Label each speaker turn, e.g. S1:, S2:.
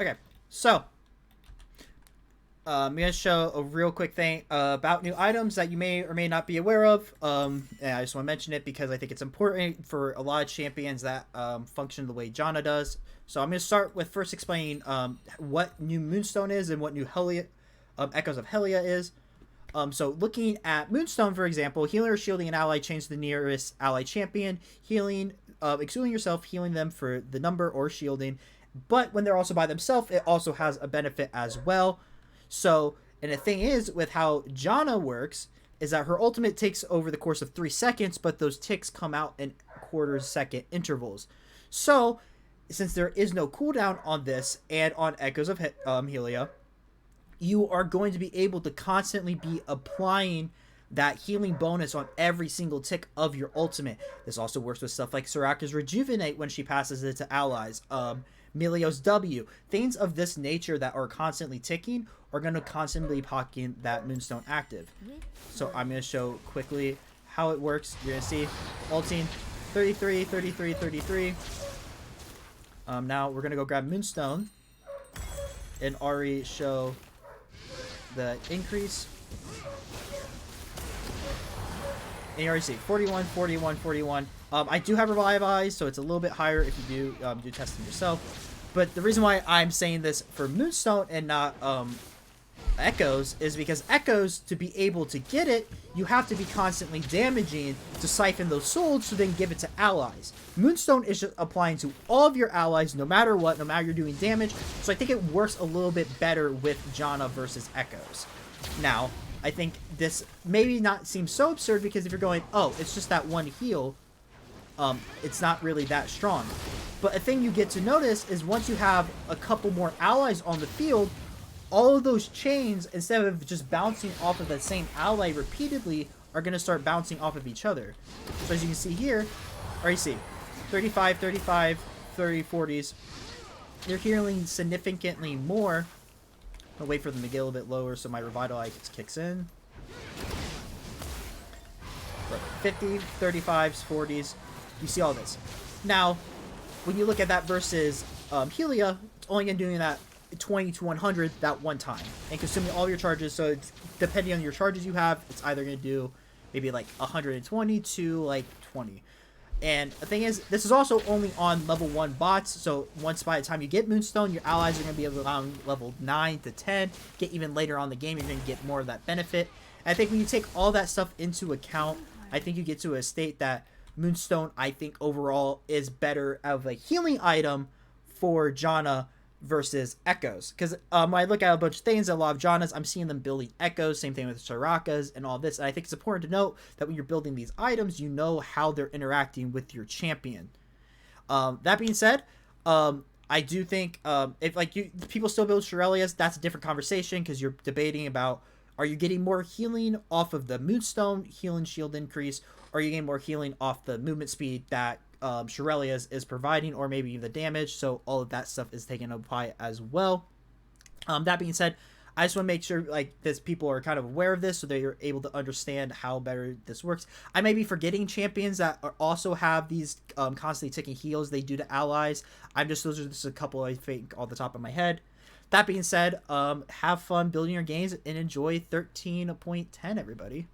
S1: Okay, so I'm gonna show a real quick thing about new items that you may or may not be aware of. And I just want to mention it because I think it's important for a lot of champions that function the way Janna does. So I'm gonna start with first explaining what new Moonstone is and what new Helia, Echoes of Helia is. So looking at Moonstone, for example, healing or shielding an ally changes the nearest ally champion, healing, exhaling yourself, healing them for the number or shielding. But when they're also by themselves, it also has a benefit as well. So, and the thing is, with how Janna works, is that her ultimate takes over the course of 3 seconds, but those ticks come out in quarter-second intervals. So, since there is no cooldown on this and on Echoes of Helia, you are going to be able to constantly be applying that healing bonus on every single tick of your ultimate. This also works with stuff like Soraka's Rejuvenate when she passes it to allies. Milio's W. Things of this nature that are constantly ticking are going to constantly be pocketing that Moonstone active. So I'm going to show quickly how it works. You're going to see ulting 33, 33, 33. Now we're going to go grab Moonstone and already show the increase. And you already see 41, 41, 41. I do have Revive Eyes, so it's a little bit higher if you do testing yourself. But the reason why I'm saying this for Moonstone and not Echoes is because Echoes, to be able to get it, you have to be constantly damaging to siphon those souls to then give it to allies. Moonstone is just applying to all of your allies no matter what, no matter you're doing damage. So I think it works a little bit better with Janna versus Echoes. Now, I think this maybe not seem so absurd because if you're going, oh, it's just that one heal, it's not really that strong. But a thing you get to notice is once you have a couple more allies on the field, all of those chains, instead of just bouncing off of the same ally repeatedly, are going to start bouncing off of each other. So as you can see here, or you see, 35, 35, 30, 40s, they're healing significantly more. I'll wait for them to get a little bit lower so my Revitalize kicks in. 50, 35s, 40s. You see all this. Now, when you look at that versus Helia, it's only going to do that 20 to 100 that one time and consuming all your charges. So it's depending on your charges you have, it's either going to do maybe like 120 to like 20. And the thing is, this is also only on level 1 bots, so once by the time you get Moonstone, your allies are going to be around level 9 to 10. Get even later on the game, you're going to get more of that benefit. And I think when you take all that stuff into account, I think you get to a state that Moonstone, I think overall, is better of a healing item for Janna versus Echoes. Because when I look at a bunch of things, a lot of Jannas, I'm seeing them building Echoes, same thing with Soraka's and all this. And I think it's important to note that when you're building these items, you know how they're interacting with your champion. That being said, I do think if like people still build Shirelias, that's a different conversation because you're debating about, are you getting more healing off of the Moonstone healing shield increase, or are you getting more healing off the movement speed that Shirelias is providing, or maybe the damage. So all of that stuff is taken into apply as well. That being said, I just want to make sure like this people are kind of aware of this so they're able to understand how better this works. I may be forgetting champions that also have these constantly ticking heals they do to allies. Those are just a couple I think off the top of my head. That being said, have fun building your games and enjoy 13.10, everybody.